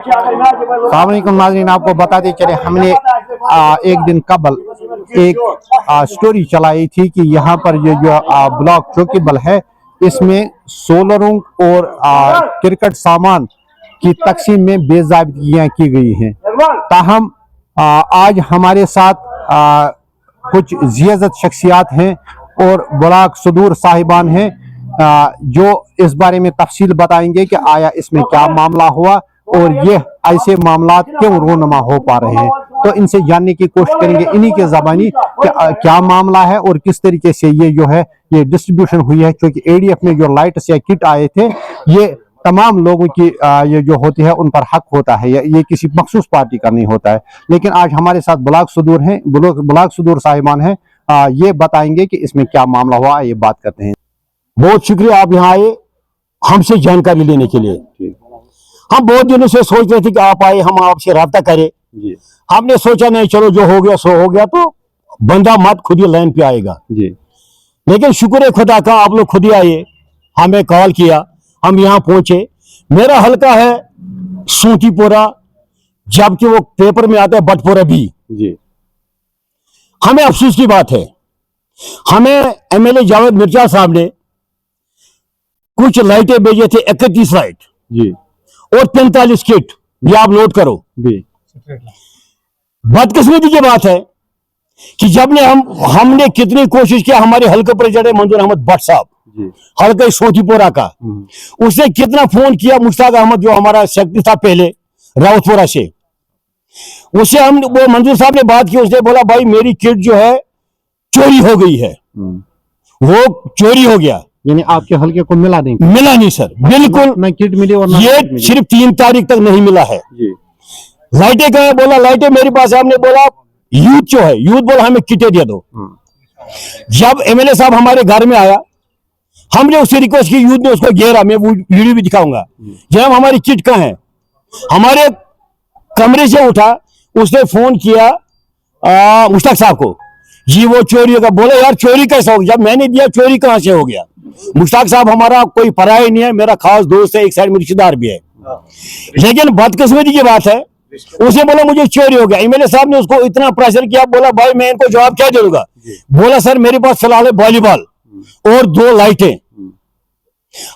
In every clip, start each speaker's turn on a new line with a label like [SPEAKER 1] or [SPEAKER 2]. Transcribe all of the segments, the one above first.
[SPEAKER 1] अस्सलाम वालेकुम नाज़रीन, आपको बताते चले हमने एक दिन कबल एक स्टोरी चलाई थी कि यहाँ पर ये जो ब्लॉक चौकीबल है इसमें सोलरों और क्रिकेट सामान की तकसीम में बेज़ाब्तियाँ की गई हैं। ताहम आज हमारे साथ कुछ ज़ियाज़त शख्सियात हैं और ब्लॉक सदूर साहिबान हैं जो इस बारे में तफसील बताएंगे कि आया इसमें क्या मामला हुआ और ये ऐसे मामला क्यों रोनमा हो पा रहे हैं। तो इनसे जानने की कोशिश करेंगे इन्हीं के ज़बानी क्या मामला है और किस तरीके से ये जो है ये डिस्ट्रीब्यूशन हुई है, क्योंकि एडीएफ में जो लाइट्स या किट आए थे ये तमाम लोगों की ये जो होती है उन पर हक होता है, ये किसी मखसूस पार्टी का नहीं होता है। लेकिन आज हमारे साथ ब्लॉक सदूर हैं, ब्लॉक सदूर साहिबान हैं, ये बताएंगे कि इसमें क्या मामला हुआ, ये बात करते हैं।
[SPEAKER 2] बहुत शुक्रिया आप यहाँ आए हमसे जानकारी लेने के लिए। हम बहुत दिनों से सोच रहे थे कि आप आए, हम आपसे राब्ता करें। हमने सोचा नहीं चलो जो हो गया सो हो गया, तो बंदा मत खुद ही लाइन पे आएगा जी। लेकिन शुक्र है खुदा का, आप लोग खुद ही आए, हमें कॉल किया, हम यहाँ पहुंचे। मेरा हल्का है सूतीपुरा, जबकि वो पेपर में आता है बटपुरा भी जी। हमें अफसोस की बात है, हमें एमएलए जावेद मिर्जा साहब ने कुछ लाइटें भेजे थे, 31 लाइट जी और 45 किट भी, आप नोट करो भी। बदकिस्मती की बात है कि जब ने हमने कितनी कोशिश किया, हमारे हल्के प्रेसिडेंट मंजूर अहमद भट्ट साहब हल्के सोतीपुरा का, उसने कितना फोन किया, मुश्ताक अहमद जो हमारा सेक्रेटरी था पहले रावतपुरा से, उसे वो मंजूर साहब ने बात की, उसने बोला भाई मेरी किट जो है चोरी हो गई है, वो चोरी हो गया।
[SPEAKER 1] यानी आपके हल्के को मिला
[SPEAKER 2] नहीं सर, बिल्कुल
[SPEAKER 1] ना किट मिली और
[SPEAKER 2] ये सिर्फ 3 तारीख तक नहीं मिला है। लाइटें कहाँ, बोला लाइटें मेरे पास है। हमने बोला यूथ जो है, यूथ बोला हमें किटें दे दो। जब एमएलए साहब हमारे घर में आया, हमने उससे रिक्वेस्ट की, यूथ ने उसको घेरा, मैं वीडियो भी दिखाऊंगा। जब हमारी किट कहाँ है, हमारे कमरे से उठा, उसने फोन किया मुश्ताक साहब को, जी वो चोरी होगा। बोले यार चोरी कैसे हो गया, जब मैंने दिया चोरी कहां से हो गया। मुश्ताक साहब हमारा कोई पराया नहीं है, मेरा खास दोस्त है, एक साइड में रिश्तेदार भी है। लेकिन बदकिस्मती की बात है, उसे बोला मुझे चोरी हो गया। एमएलए साहब ने उसको इतना प्रेशर किया, बोला भाई मैं इनको जवाब क्या दूंगा। बोला सर मेरे पास फिलहाल है वॉलीबॉल और 2 लाइटें।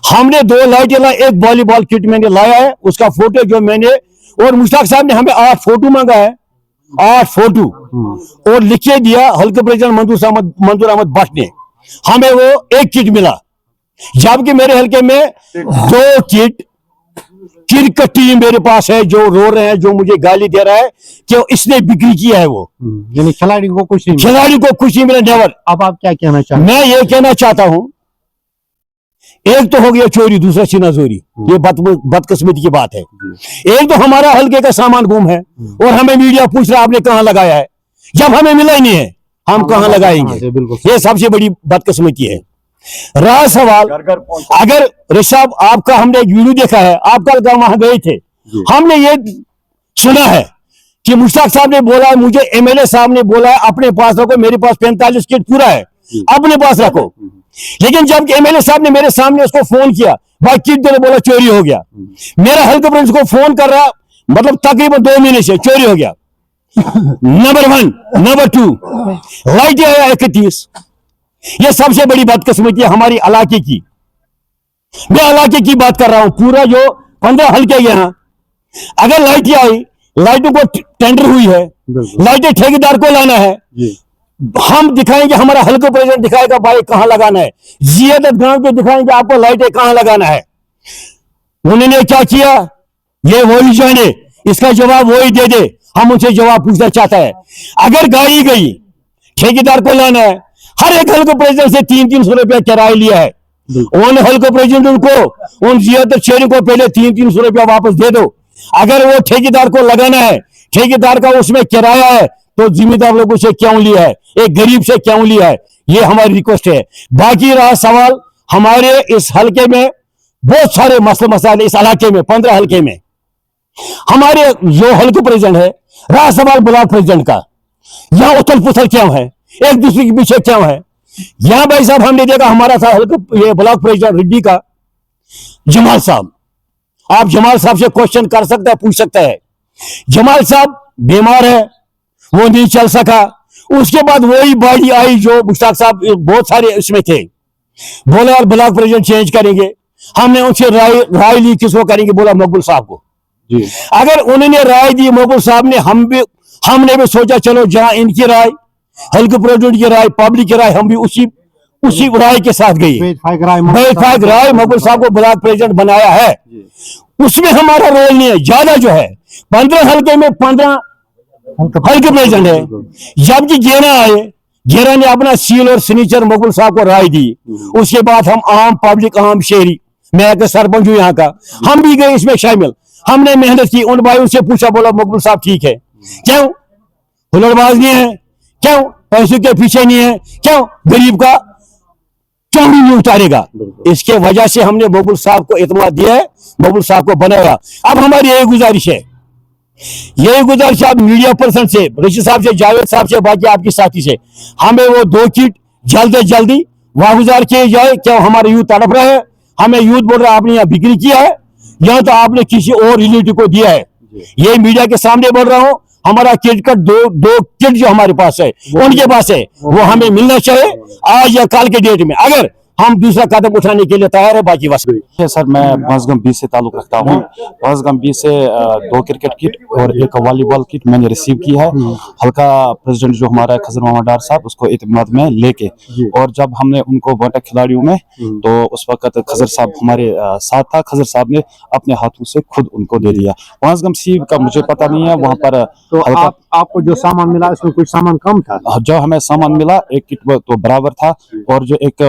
[SPEAKER 2] हमने 2 लाइटें लाई, एक वॉलीबॉल किट मैंने लाया है, उसका फोटो जो मैंने, और मुश्ताक साहब ने हमें 8 फोटो मांगा है, 8 फोटो और लिखे दिया हल्के प्रेसिडेंट मंजूर अहमद भट्ट ने, हमें वो 1 किट मिला। जबकि मेरे हल्के में 2 किट क्रिकेट टीम मेरे पास है, जो रो रहे हैं, जो मुझे गाली दे रहा है कि इसने बिक्री किया है। वो
[SPEAKER 1] यानी खिलाड़ी को कुछ
[SPEAKER 2] नहीं मिला, नेवर।
[SPEAKER 1] अब आप क्या कहना चाहते हैं?
[SPEAKER 2] मैं ये कहना चाहता हूं, एक तो हो गया चोरी, दूसरा सीनाजोरी, ये बदकिस्मती की बात है। एक तो हमारा हल्के का सामान गुम है और हमें मीडिया पूछ रहा है आपने कहां लगाया है, जब हमें मिला ही नहीं है, हम कहां लगाएंगे। ये सबसे बड़ी बदकिस्मती है। रहा सवाल, अगर ऋषभ आपका, हमने एक वीडियो देखा है, आप कल वहां गए थे, हमने ये सुना है कि मुश्ताक साहब ने बोला है, मुझे एमएलए साहब ने बोला है अपने पास रखो, मेरे पास 45 किट पूरा है, अपने पास रखो। लेकिन जब एमएलए साहब ने मेरे सामने उसको फोन किया, भाई किट दे, बोला चोरी हो गया। मेरा हल्के प्रेसिडेंट को फोन कर रहा, मतलब तकरीबन 2 महीने से चोरी हो गया। नंबर 1, नंबर 2 लाइटें आया 31। ये सबसे बड़ी बदकिस्मती है हमारी इलाके की। मैं इलाके की बात कर रहा हूं, पूरा जो 15 हल्के यहाँ, अगर लाइटें आई, लाइटों को टेंडर हुई है, लाइटें ठेकेदार को लाना है, हम दिखाएंगे, हमारा हल्का प्रेसिडेंट दिखाएगा भाई कहां लगाना है, जियादत गांव के दिखाएंगे आपको लाइटें कहां लगाना है। उन्होंने क्या किया, ये वही जाने, इसका जवाब वही दे दे, हम उनसे जवाब पूछना चाहता है। अगर गाड़ी गई, ठेकेदार को लाना है, हर एक हल्का प्रेसिडेंट से 300-300 रुपया किराया लिया है। उन हल्का प्रेसिडेंट को, उन जियादत शेरी को पहले 300-300 रुपया वापस दे दो। अगर वो ठेकेदार को लगाना है, ठेकेदार का उसमें किराया है, तो जिम्मेदार लोगों से क्यों लिया है, एक गरीब से क्यों लिया है, ये हमारी रिक्वेस्ट है। बाकी रहा सवाल, हमारे इस हल्के में बहुत सारे मसले इस इलाके में 15 हल्के में, हमारे जो हल्के प्रेसिडेंट है, रहा सवाल ब्लॉक प्रेसिडेंट का, यहां उथल पुथल क्यों है, एक दूसरे के पीछे क्यों है। यहां भाई साहब हमने देखा, हमारा था हल्के ये ब्लॉक प्रेसिडेंट रिड्डी का जमाल साहब, आप जमाल साहब से क्वेश्चन कर सकते हैं, पूछ सकते हैं। जमाल साहब बीमार है, वो नहीं चल सका। उसके बाद वही बॉडी आई जो मुश्ताक साहब बहुत सारे इसमें थे, बोले और ब्लॉक प्रेसिडेंट चेंज करेंगे। हमने उनसे राय ली, किसको करेंगे, बोला मकबूल साहब को जी। अगर उन्होंने राय दी मकबूल साहब ने, हमने भी सोचा चलो जहां इनकी राय, हल्के प्रेसिडेंट की राय, पब्लिक की राय, हम भी उसी राय के साथ गए। बेफाक राय मकबूल साहब को ब्लॉक प्रेसिडेंट बनाया है, उसमें हमारा रोल नहीं है। ज्यादा जो है 15 हल्के में 15 हल्के प्रेसिडेंट है। जबकि गेरा आए, गेरा ने अपना सील और सिग्नेचर मकबूल साहब को राय दी। उसके बाद हम आम पब्लिक, आम शहरी, मैं एक सरपंच हूं यहाँ का, हम भी गए इसमें शामिल। हमने मेहनत की, उन भाइयों से पूछा, बोला मकबूल साहब ठीक है। क्यों हुलड़बाज नहीं है, क्यों पैसों के पीछे नहीं है, क्यों गरीब का चौड़ी नहीं उतारेगा। इसके वजह से हमने मकबूल साहब को इत्मीनान दिया है, मकबूल साहब को बनाया। अब हमारी यही गुजारिश है, आप मीडिया पर्सन से, रशीद साहब से, जावेद साहब से, बाकी आपके साथी से, हमें वो 2 किट जल्द से जल्दी वागुजार किए जाए। क्या हमारे यूथ तड़प रहे हैं, हमें यूथ बोल रहा है आपने यहाँ बिक्री किया है, यहाँ तो आपने किसी और रिलेटिव को दिया है। ये मीडिया के सामने बोल रहा हूँ, हमारा किट का दो किट जो हमारे पास है, उनके पास है, वो हमें मिलना चाहिए आज या कल के डेट में। अगर हम दूसरा कदम उठाने के लिए तैयार है, बाकी बस।
[SPEAKER 3] सर, मैं पांचगम 20 से ताल्लुक रखता हूँ। पांचगम 20 से 2 क्रिकेट किट और 1 वॉलीबॉल किट मैंने रिसीव की है। हल्का प्रेसिडेंट जो हमारा खजर मोहम्मद डार साहब, उसको इत्मीनान में लेके, और जब हमने उनको बांटा खिलाड़ियों में, तो उस वक्त खजर साहब हमारे साथ था। खजर साहब ने अपने हाथों से खुद उनको दे दिया। पांचगम सी का मुझे पता नहीं है, वहाँ पर
[SPEAKER 1] तो आपको जो सामान मिला उसमें कुछ सामान कम था?
[SPEAKER 3] जो हमें सामान मिला, 1 किट तो बराबर था, और जो 1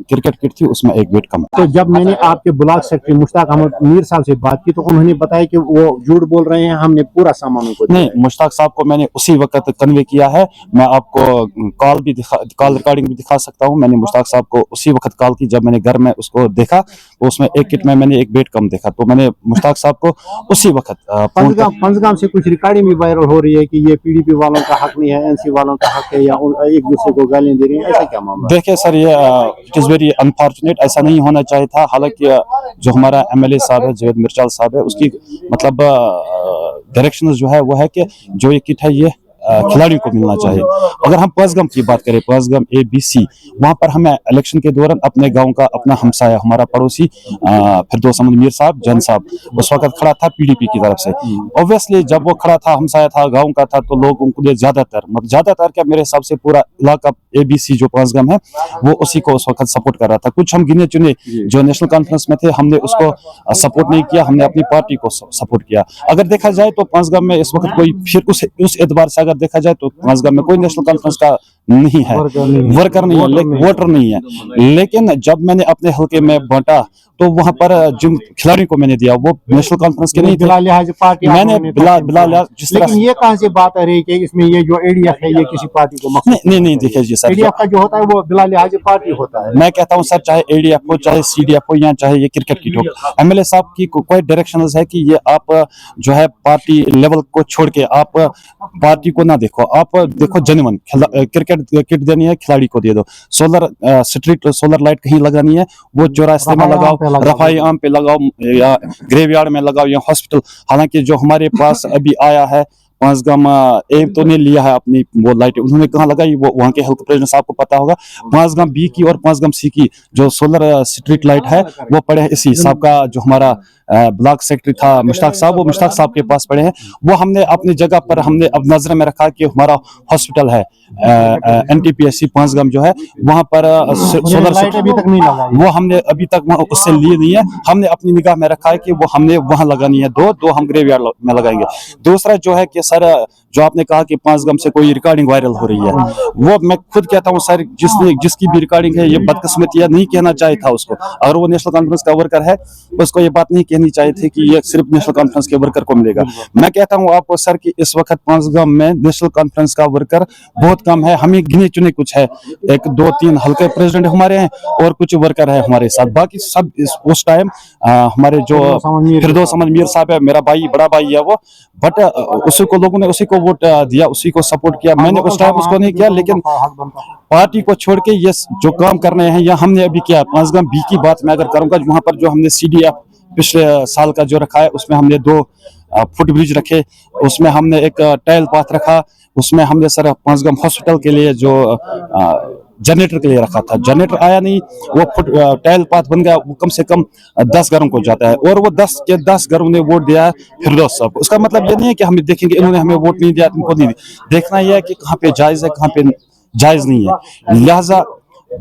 [SPEAKER 3] क्रिकेट किट थी उसमें 1 वेट कम।
[SPEAKER 1] तो जब मैंने आपके ब्लॉक सेक्रेटरी मुश्ताक अहमद मीर साहब से बात की, तो उन्होंने बताया कि वो झूठ बोल रहे हैं, हमने पूरा सामान उनको दिया।
[SPEAKER 3] नहीं, मुश्ताक साहब को मैंने उसी वक्त कन्वे किया है। मैं आपको कॉल रिकॉर्डिंग भी दिखा सकता हूं। मैंने मुश्ताक साहब को उसी वक्त कॉल की जब मैंने घर में उसको देखा, तो उसमें 1 किट में मैंने 1 वेट कम देखा, तो मैंने मुश्ताक साहब को उसी वक्त
[SPEAKER 1] पंजगाम से कुछ रिकॉर्डिंग भी वायरल हो रही है कि ये पीडीपी वालों का हक नहीं है, एनसी वालों का हक है, या एक दूसरे को गालियां दे रही हैं, ऐसा क्या मामला?
[SPEAKER 3] देखिए सर, ये इट इज वेरी अनफॉर्चुनेट, ऐसा नहीं होना चाहिए था। हालांकि जो हमारा एमएलए साहब है, जावेद मिर्चाल साहब है, उसकी मतलब डायरेक्शन जो है वो है कि जो ये किट है ये खिलाड़ियों को मिलना चाहिए। अगर हम पांचगम की बात करें, पांचगम ABC, वहां पर हमें इलेक्शन के दौरान अपने गांव का अपना हमसाया, हमारा पड़ोसी फिरदौस अहमद मीर साहब, जन साहब, उस वक्त खड़ा था पीडीपी की तरफ से। ऑब्वियसली जब वो खड़ा था, हमसाया था, गांव का था, तो लोग उनको ज्यादातर क्या, मेरे हिसाब से पूरा इलाका ABC जो पांचगम है, वो उसी को उस वक्त सपोर्ट कर रहा था। कुछ हम गिने चुने जो नेशनल कॉन्फ्रेंस में थे, हमने उसको सपोर्ट नहीं किया, हमने अपनी पार्टी को सपोर्ट किया। अगर देखा जाए तो पांचगम में इस वक्त कोई फिर उस एतबार से देखा जाए तो पांचगम में कोई नेशनल कॉन्फ्रेंस का नहीं है, वर्कर नहीं है, वोटर नहीं है। लेकिन जब मैंने अपने हल्के में बांटा, तो वहां पर जिन खिलाड़ियों को मैंने दिया वो नेशनल कॉन्फ्रेंस के नहीं थे। मैंने बिला जिस तरह,
[SPEAKER 1] लेकिन ये कहां से बात आ रही है कि इसमें ये जो एडीएफ है ये किसी पार्टी को मखसूस?
[SPEAKER 3] नहीं देखिए जी सर,
[SPEAKER 1] एडीएफ का जो होता है वो बिला लिहाज पार्टी होता है।
[SPEAKER 3] मैं कहता हूं सर, चाहे एडीएफ हो, चाहे सीडीएफ हो, या चाहे ये क्रिकेट किट हो, एमएलए साहब की कोई डायरेक्शन है कि ये आप जो है पार्टी लेवल को छोड़ के आप पार्टी को ना देखो, आप देखो जेन्युइन क्रिकेट किट देनी है, खिलाड़ी को दे दो। स्ट्रीट सोलर लाइट कहीं लगानी है, वो चौरास्ते में लगाओ, रफाई आम पे लगाओ, या ग्रेवयार्ड में लगाओ, या हॉस्पिटल। हालांकि जो हमारे पास अभी आया है पांचगम ए तो ने लिया है अपनी वो लाइट, उन्होंने कहाँ लगाई वो वहाँ के हेल्थ प्रेसिडेंट साहब को पता होगा। पांचगम बी की और पांचगम सी की जो सोलर स्ट्रीट लाइट है वो पड़े इसी साहब का, जो हमारा ब्लॉक सेक्रेटरी था मुश्ताक साहब, वो मुश्ताक साहब के पास पड़े हैं। वो हमने अपनी जगह पर हमने अब नजर में रखा कि हमारा हॉस्पिटल है NTPSC पांचगम जो है, वहाँ पर सोलर
[SPEAKER 1] अभी तक नहीं लगाई,
[SPEAKER 3] वो हमने अभी तक उससे लिए नहीं है। हमने अपनी निगाह में रखा है कि वो हमने वहाँ लगानी है, दो हम ग्रेवयार्ड में लगाएंगे। दूसरा जो है कि सर, जो आपने कहा कि पांचगम से कोई रिकॉर्डिंग वायरल हो रही है, वो मैं खुद कहता हूँ सर, जिसकी भी रिकॉर्डिंग है ये बदकिस्मती है, नहीं कहना चाहिए था उसको। अगर वो नेशनल कॉन्फ्रेंस का वर्कर है, उसको ये बात नहीं कहनी चाहिए थी कि ये सिर्फ नेशनल कॉन्फ्रेंस के वर्कर को मिलेगा। मैं कहता हूँ आपको सर कि इस वक्त पांचगम में नेशनल कॉन्फ्रेंस का वर्कर बहुत कम है, हमें गिने चुने कुछ है, 1 2 3 हल्के प्रेसिडेंट हमारे हैं और कुछ वर्कर है हमारे साथ, बाकी सब उस टाइम हमारे जो फिरदौस अहमद मीर साहब है, मेरा भाई, बड़ा भाई है वो, बट उसी को लोगों ने उसी को वोट दिया, उसी को सपोर्ट किया। मैंने उस टाइम उसको नहीं किया, लेकिन पार्टी को छोड़ के ये जो काम कर रहे हैं, या हमने अभी किया। पांचगम बी की बात मैं अगर करूंगा, वहां पर जो हमने CDF पिछले साल का जो रखा है उसमें हमने 2 फुट ब्रिज रखे, उसमें हमने एक टाइल पाथ रखा, उसमें हमने सर पांचगम हॉस्पिटल के लिए जो जनरेटर के लिए रखा था, जनरेटर आया नहीं, वो टाइल पाथ बन गया, वो कम से कम 10 घरों को जाता है और वो 10 के 10 घरों ने वोट दिया है फिरदौस साहब। उसका मतलब ये नहीं है कि हम देखेंगे इन्होंने हमें वोट नहीं दिया, इनको नहीं दिया, देखना यह है कि कहाँ पे जायज है कहाँ पे जायज नहीं है। लिहाजा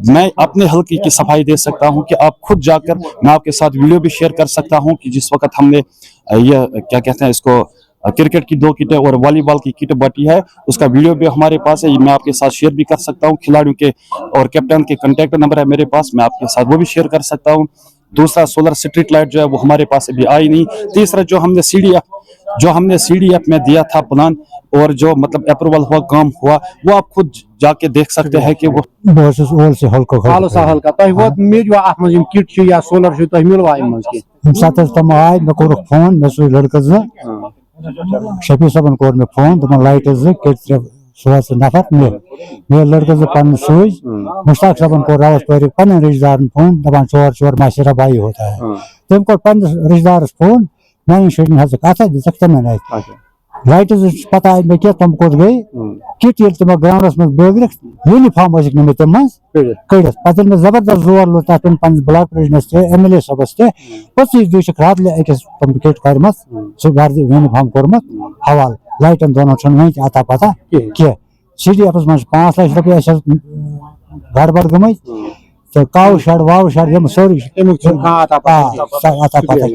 [SPEAKER 3] मैं अपने हल्के की सफाई दे सकता हूं कि आप खुद जाकर, मैं आपके साथ वीडियो भी शेयर कर सकता हूं कि जिस वक्त हमने ये क्या कहते हैं इसको क्रिकेट की 2 किटें और वॉलीबॉल की किट बांटी है, उसका वीडियो भी हमारे पास है, मैं आपके साथ शेयर भी कर सकता हूं। खिलाड़ियों के और कैप्टन के कांटेक्ट नंबर है मेरे पास, मैं आपके साथ वो भी शेयर कर सकता हूं। दूसरा सोलर स्ट्रीट लाइट जो है वो हमारे पास अभी आई नहीं। तीसरा जो हमने CDF में दिया था प्लान और जो मतलब अप्रूवल हुआ काम हुआ, वो आप खुद जाके देख सकते हैं कि वो
[SPEAKER 1] हालो सा हल्का तो वो मिलवा आत्म जिम किट छु या सोलर छु तो मिलवा इमस के
[SPEAKER 4] साथ तम आय मे कोर फोन मे सो लड़का ज शफी सबन कोर मे फोन तम लाइट ज किट सुवास नफर मे लड़का ज पन सुज मुश्ताक सबन कोर रावत पर पन रिश्तेदार फोन दबन चोर माशिरा बाई होता है तम को पन रिश्तेदार फोन मैं शेड हज कथा दिसक तम नै लाइट पता मे के तम कोर गई किट ये तम ग्राउंडस में बगरक यूनिफॉर्म अजक न तम कड़स पतल में जबरदस्त जोर लोता तम पन ब्लॉक प्रेसिडेंट MLA सबस्ते 25 दिवस रात ले एक तम किट करमस सो बार यूनिफॉर्म करमस हवाल लाइटन दोनों छन नहीं आता पता के CDF में 5 लाख रुपया गड़बड़ गई तो काउ शड वाव शड ये सॉरी
[SPEAKER 1] आता पता